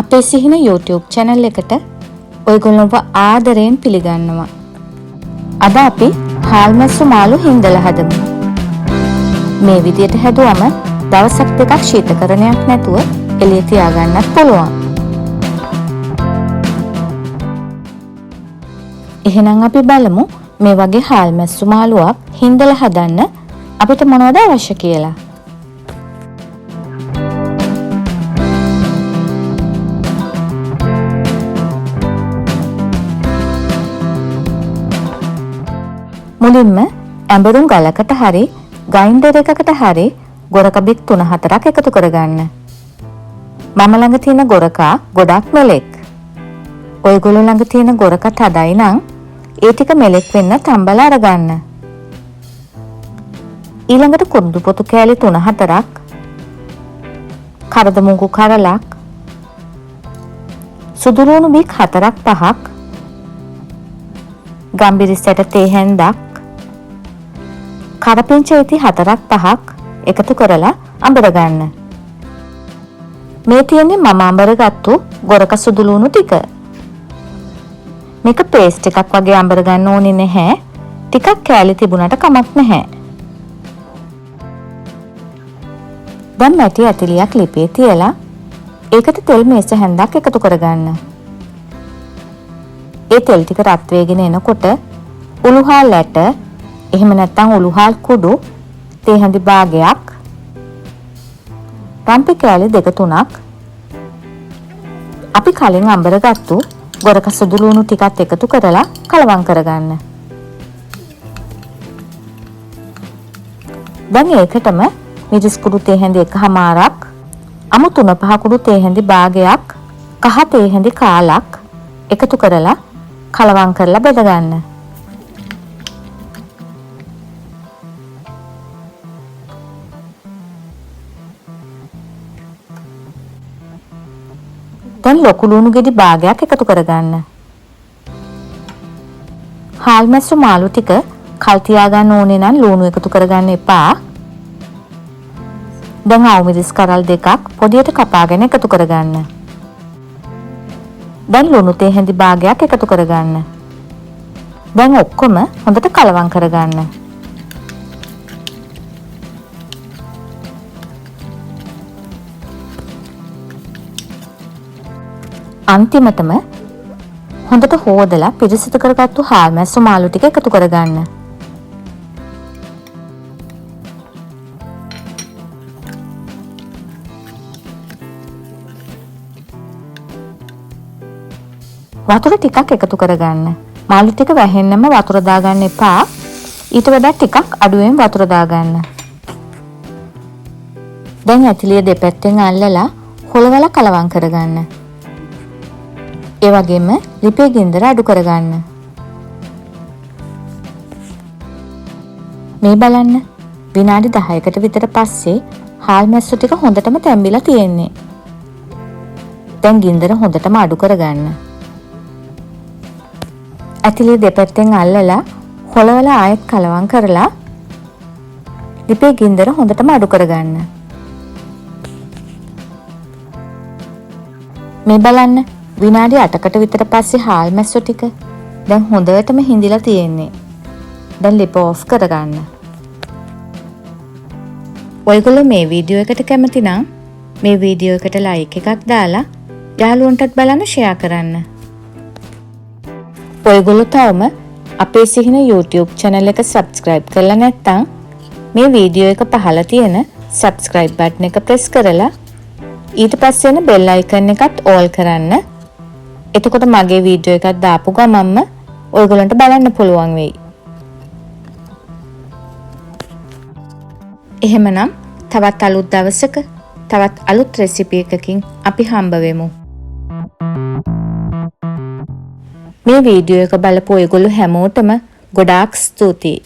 අපේ සිහින YouTube channel එකට ඔයගොල්ලෝව ආදරයෙන් පිළිගන්නවා. අද අපි හාල්මැස්සු මාළු හින්දල හදමු. මේ විදියට හැදුවම දවසක් දෙකක් ශීතකරණයක් නැතුව එළිය තියාගන්නත් පුළුවන්. එහෙනම් අපි බලමු මේ වගේ හාල්මැස්සු මාළුවක් හින්දල හදන්න අපිට මොනවද අවශ්‍ය කියලා. මුලින්ම ඇඹරුම් ගලකට හරි ග්‍රයින්ඩර් එකකට හරි ගොරක බික් 3-4ක් එකතු කරගන්න. මම ළඟ තියෙන ගොරකා ගොඩක් මෙලෙක්. ඔයගොල්ලෝ ළඟ තියෙන ගොරකත් හදයි නම් ඒ ටික මෙලෙක් වෙන්න තම්බලා අරගන්න. ඊළඟට කුරුඳු පොතු කෑලි 3-4ක්, කරද මුංගු කරලක්, සුදු ලුණු බික් 4-5ක්, ගම්බිරිස්සට තේ හැන්දක්, කරපිංචේති 4-5ක් එකතු කරලා අඹර ගන්න. මේ තියෙන්නේ මම අඹරගත්තු ගොරක සුදු ලුණු ටික. මේක පේස්ට් එකක් වගේ අඹර ගන්න ඕනේ නැහැ. ටිකක් කෑලි තිබුණාට කමක් නැහැ. දැන් මැටි ඇතිලියක් ලිපේ තියලා ඒකට තෙල් මේස හැන්දක් එකතු කරගන්න. ඒ තෙල් ටික රත් වෙගෙන එනකොට උළුහාල් ඇට, එහෙම නැත්නම් උළුහාල් කුඩු, තේ හැඳි භාගයක්, රම්පි කෑලි 2-3ක්, අපි කලින් අඹරගත්තු ගොරක සුදු ලුණු ටිකත් එකතු කරලා කලවම් කරගන්න. දැන් ඒකටම මිරිස් කුඩු තේ හැඳි 1/4ක්, අමු 3-5 කුඩු තේ හැඳි භාගයක්, කහ තේ හැඳි කාලක් එකතු කරලා කලවම් කරලා බෙද ගන්න. දැන් ලොකු ලුණු ගෙඩි භාගයක් එකතු කරගන්න. හාල්මැස්සු මාළු ටික කල් තියාගන්න ඕනේ නම් ලුණු එකතු කරගන්න එපා. දැන් අවුමිරිස් කරල් 2ක් පොඩියට කපාගෙන එකතු කරගන්න. දැන් ලුණු තේ හැඳි භාගයක් එකතු කරගන්න. දැන් ඔක්කොම හොඳට කලවම් කරගන්න. අන්තිමටම හොඳට හොදලා පිරිසිදු කරගත්තු හාල්මැස්සු මාළු ටික එකතු කරගන්න. වතුර ටිකක් එකතු කරගන්න. මාළු ටික වැහෙන්නම වතුර දාගන්න එපා. ඊට වඩා ටිකක් අඩුවෙන් වතුර දාගන්න. දැන් ඇතිලිය දෙපැත්තෙන් අල්ලලා හොලවලා කලවම් කරගන්න. ඒ වගේම ලිපේ ගින්දර අඩු කරගන්න. මේ බලන්න විනාඩි 10කට විතර පස්සේ හාල්මැස්සු ටික හොඳටම තැම්බිලා තියෙන්නේ. දැන් ගින්දර හොඳටම අඩු කරගන්න. ඇතිලිය දෙපැත්තෙන් අල්ලලා හොලවලා ආයෙත් කලවම් කරලා ලිපේ ගින්දර හොඳටම අඩු කරගන්න. මේ බලන්න විනාඩි 8කට විතර පස්සේ හාල්මැස්සු ටික දැන් හොඳටම හිඳිලා තියෙන්නේ. දැන් ලිප ඔෆ් කරගන්න. ඔයගොල්ලෝ මේ වීඩියෝ එකට කැමති නම් මේ වීඩියෝ එකට ලයික් එකක් දාලා යාළුවන්ටත් බලන්න ෂෙයා කරන්න. ඔයගොල්ලෝ තවම අපේ සිහින YouTube channel එක subscribe කරලා නැත්නම් මේ වීඩියෝ එක පහළ තියෙන subscribe button එක press කරලා ඊට පස්සේ එන bell icon එකත් all කරන්න. එතකොට මගේ වීඩියෝ එකක් දාපු ගමන්ම ඔයගොල්ලන්ට බලන්න පුළුවන් වෙයි. එහෙමනම් තවත් අලුත් දවසක තවත් අලුත් රෙසිපි එකකින් අපි හම්බ වෙමු. මේ වීඩියෝ එක බලපු ඔයගොල්ලෝ හැමෝටම ගොඩාක් ස්තුතියි.